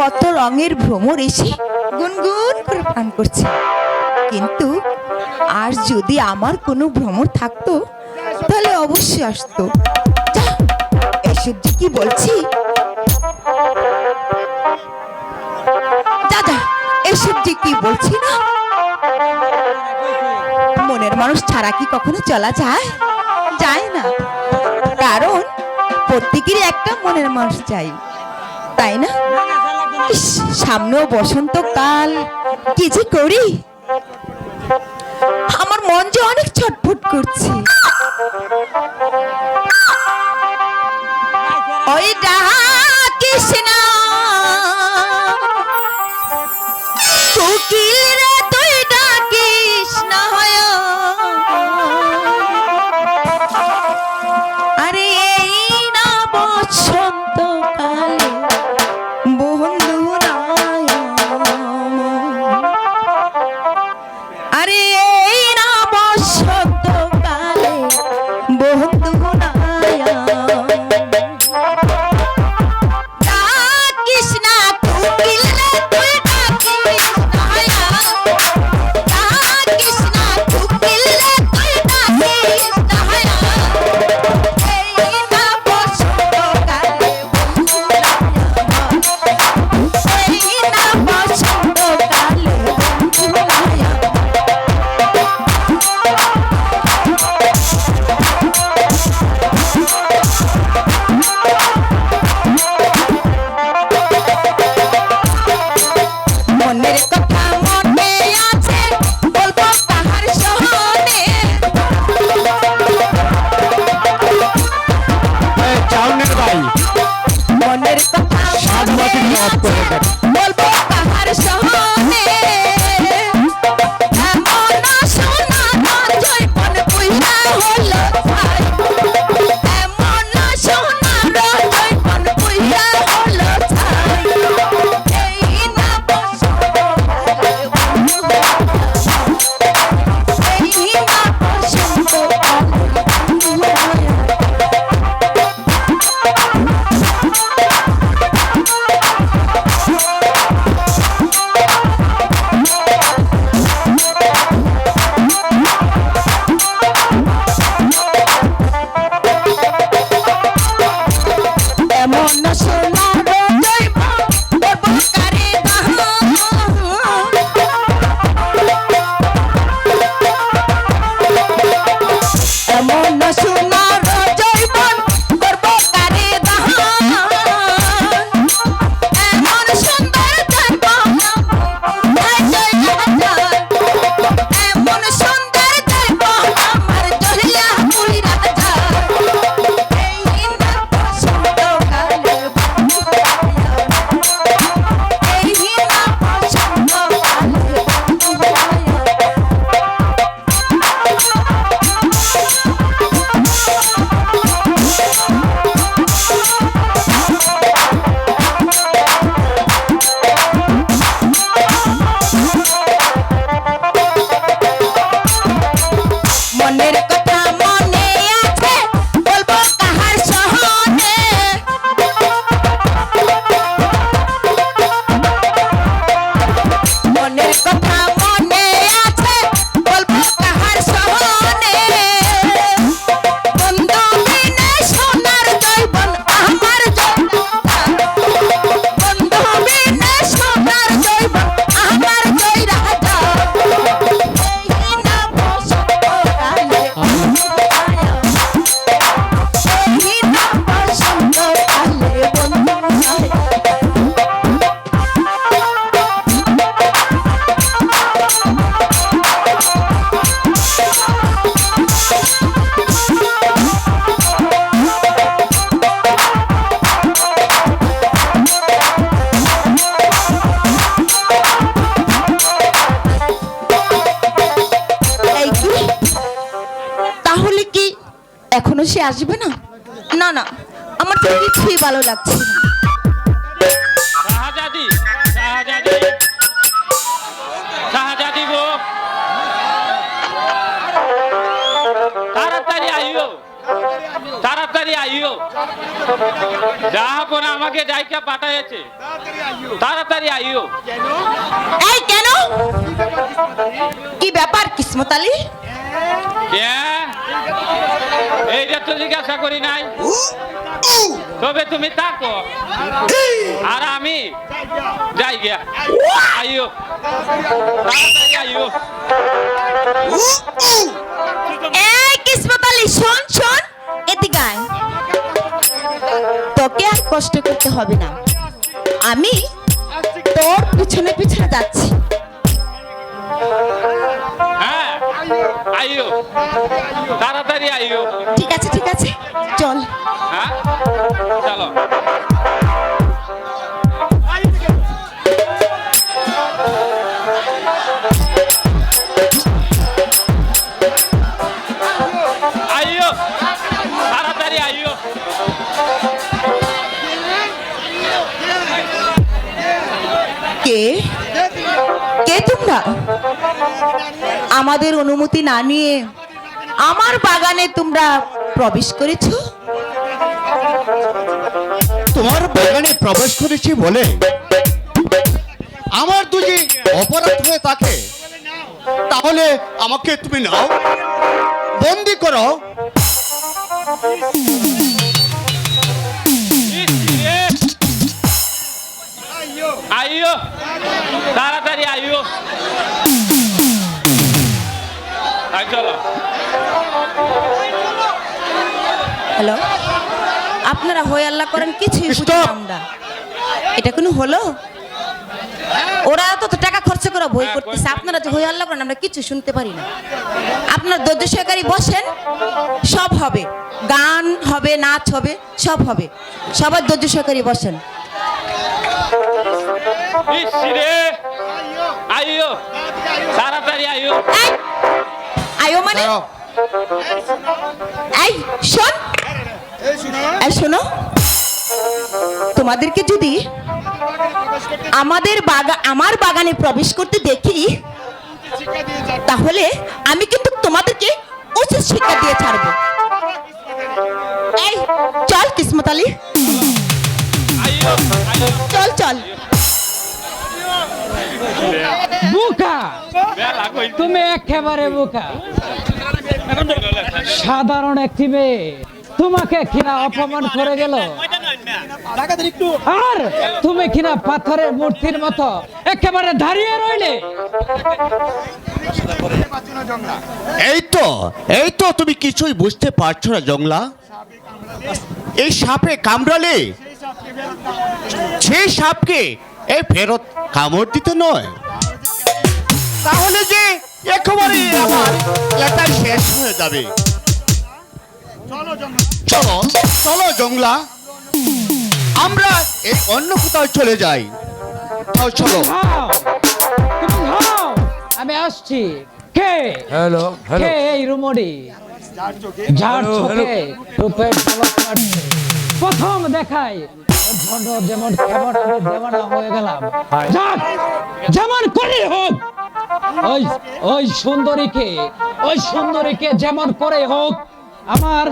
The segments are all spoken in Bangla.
কত রঙের ভ্রমর এসে গুনগুন করে পান করছে। কিন্তু আর যদি আমার কোনো ভ্রমর থাকতো তাহলে অবশ্যই আসতো। এসব যে কি বলছি, দাদা এসব যে কি বলছি না, মনের মানুষ ছাড়া কি কখনো চলা যায়? যায় না, কারণ প্রত্যেকেরই একটা মনের মানুষ চাই, তাই না? সামনেও বসন্তকাল, কি যে করি, আমার মন যে অনেক ছটফট করছে। ওই ডাকিস না কোকিল রে, তুই ডাকিস না হয়, আরে এই না বসন্তকালে বন্ধু নাই, আরে এই না বসন্তকালে বন্ধু নাই। ডাকিস না কোকিল রে, তুই ডাকিস না হয়, ডাকিস না কোকিল রে, তুই ডাকিস না হয়, এই না বসন্তকালে বন্ধু নাই, এই না বসন্তকালে বন্ধু নাই। মনের কথা মনে আছে, বলবো কাহার সহনে, মনের কথা মনে আছে, বলবো কাহার সহনে, এমন সোনা রঞ্জয় মন পুইরা হলো ছাই, এমন সোনা রঞ্জয় মন পুইরা হলো ছাই, এই না বসন্তকালে বন্ধু নাই, এই না বসন্তকালে বন্ধু নাই। এমন সোনা রঞ্জয় বলবো কারে গাহ, এমন সোনা রঞ্জয় বলবো কারে গাহ, এমন সুন্দর জন্ম আমার জয় রাজা, এমন সুন্দর জন্ম আমার জহিয়া মুই রাজা, এই না বসন্তকালে বন্ধু নাই, এই না বসন্তকালে বন্ধু নাই। মনের কথা মনে আছে, বলবো কাহার সহনে, মনের কথা মনে আছে, বলবো কাহার সহনে, বন্ধু বিনে সোনার জৈবন আমার জয়, বন্ধু বিনে সোনার জৈবন আমার জয় রাজা, এই না বসন্তকালে বন্ধু নাই, এই না বসন্তকালে বন্ধু নাই। এই কি, তাহলে কি এখনো সে আসবে না? না না, আমার তো কিছুই ভালো লাগছে না। শাহজাদি শাহজাদি শাহজাদি গো, তাড়াতাড়ি আইও, তাড়াতাড়ি আইও। জাহাপনা আমাকে জায়গা পাঠাইছে, তাড়াতাড়ি আইও। এই কেন? কি ব্যাপার কিসমত আলী? এইটা তো জিজ্ঞাসা করি নাই, তবে তুমি থাকো আর আমি যাই গিয়া। আইও, তাড়াতাড়ি আইও। এই কিসমত আলী, শোন শোন, এদিকে আয়। তোকে আর কষ্ট করতে হবে না, আমি তোর পিছনে পিছনে যাচ্ছি। হ্যাঁ আইও, তাড়াতাড়ি আইও। ঠিক আছে ঠিক আছে, চল। হ্যাঁ চলো। আইও, তাড়াতাড়ি আইও। কে কে তোমরা? আমাদের অনুমতি না নিয়ে আমার বাগানে তোমরা প্রবেশ করেছো? তোমার বাগানে প্রবেশ করেছি বলে আমার যদি অপরাধ হয়ে থাকে তাহলে আমাকে তুমি নাও, বন্দি করো। আইও, তাড়াতাড়ি আইও। চলো। হ্যালো, আপনারা হই আল্লাহ করেন, কিছুই বুঝি না আমরা। এটা কোনো হলো? ওরা তো টাকা খরচ করে বই করতেছে, আপনারা যে হই আল্লাহ করেন আমরা কিছু শুনতে পারি না। আপনার ধৈর্য সহকারী বসেন, সব হবে, গান হবে, নাচ হবে, সব হবে। সবার ধৈর্য সহকারী বসেন। আইও, তাড়াতাড়ি আইও। আয়ো মানে? এই শোন, এই শোনো, তোমাদেরকে যদি আমার বাগানে প্রবেশ করতে দেখি তাহলে আমি কিন্তু তোমাদেরকে উচিত শিক্ষা দিয়ে ছাড়বো। এই চল কিসমত আলী, চল চল। বোকা, তুমি একেবারে বোকা। সাধারণ একটি মেয়ে তোমাকে কিনা অপমান করে গেল, আর তুমি কিনা পাথরের মূর্তির মতো একেবারে দাঁড়িয়ে রইলে। এই তো তুমি কিছুই বুঝতে পারছো না জংলা। এই সাপে কামড়ালে সেই সাপকে এই ফেরত কামড় দিতে নয়, তাহলে যে একেবারে আমার লেখা শেষ হয়ে যাবে। চলো চলো জংলা, আমরা এই অন্য কোথাও চলে যাই। চলো, আমি আসছি। কে? হ্যালো, কে এই রুমড়ি যার চোখে রূপের ঝলক মারছে? প্রথম দেখাই যেমন কেমন আমি দেওয়ানা হয়ে গেলাম। যাক, যেমন করে হোক ওই সুন্দরীকে যেমন করে হোক আমার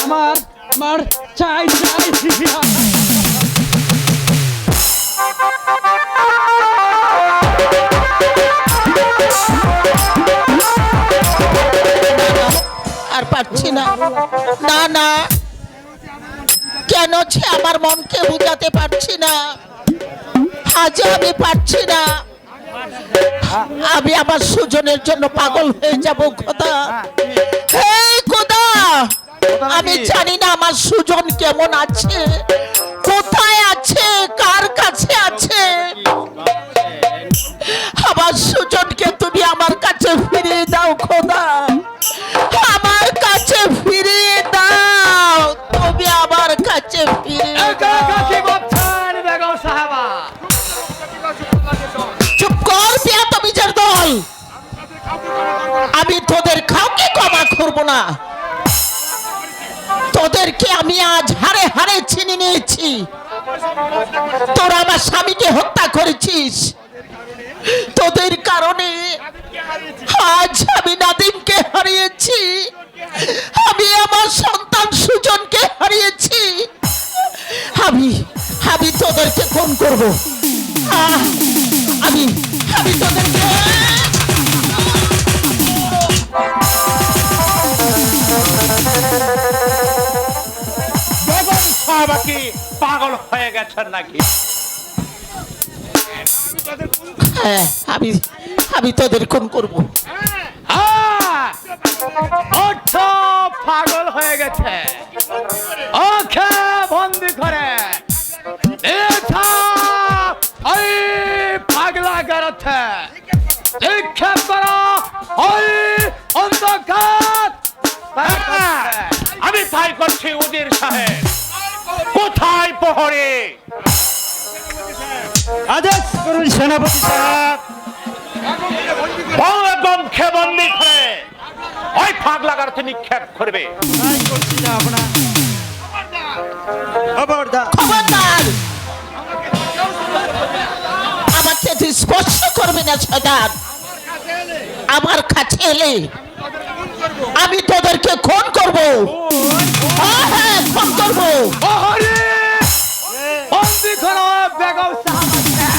আমার আমার চাই চাই। আর পারছি না, না না, কেন সে আমার মনকে বুঝাতে পারছি না। আজ আমি পারছি না, আমি আমার সুজনের জন্য পাগল হয়ে যাব। খোদা, হে খোদা, আমি জানি না আমার সুজন কেমন আছে, কোথায় আছে, কার কাছে আছে। আমার সুজনকে তুমি আমার কাছে ফিরিয়ে দাও খোদা, আমার কাছে ফিরিয়ে দাও, তুমি আমার কাছে ফিরিয়ে দাও। চুপ কর বেয়াদবিদের দল, আমি তোদের কাউকে ক্ষমা করব না। তোদেরকে আমি আজ হারে হারে চিনে নিয়েছি। তোরা আমার স্বামীকে হত্যা করেছিস, তোদের কারণে আজ আমি নাদিমকে হারিয়েছি, আমি আমার সন্তান সুজনকে হারিয়েছি। আমি আমি তোদেরকে খুন করব আমি আমি তোদেরকে বেগম সাহেবা কি পাগল হয়ে গেছেন নাকি? হ্যাঁ আমি আমি তোদের খুন করব ওঠো, পাগল হয়ে গেছে, ওকে বন্দি করে ওই পাগলা গেছে, নিক্ষেপ করো ওই অন্ধকার। আমি তাই করছি উজির সাহেব। কোথায় প্রহরী? আদেশ করুন সেনাপতি সাহেব। বেগমকে বন্দি করে ওই পাগলা গারতে নিক্ষেপ করবে। তাই করছি না আপনার। খবরদার। খবরদার আমাকে তুই স্পর্শ করবি না শয়তান। আমার কাছে এলে আমি তোদেরকে খুন করব হ্যাঁ খুন করব প্রহরী বন্দি করো বেগম সাহেবকে।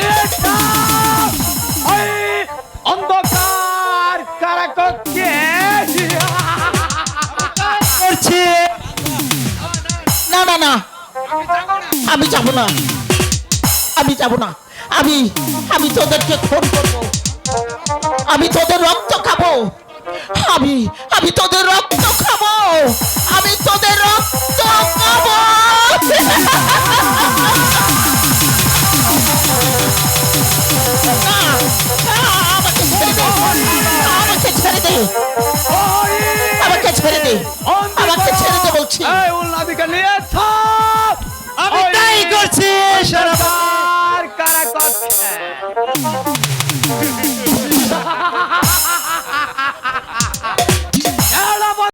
এটা ওই অন্ধকার কারাকক্ষে করছি। না না না আমি যাব না আমি যাব না আমি আমি তোদেরকে খুন করব আমি তোদের রক্ত খাবো আমি আমি তোদের রক্ত খাবো আমি তোদের রক্ত খাবো না, না, আমাকে ছেড়ে দে আমাকে ছেড়ে দে আমাকে ছেড়ে দে আমাকে ছেড়ে দে বলছি এই উন্নতিকে নিয়ে থাক। আমি তাই করছি সেনাপতি। কারাকক্ষে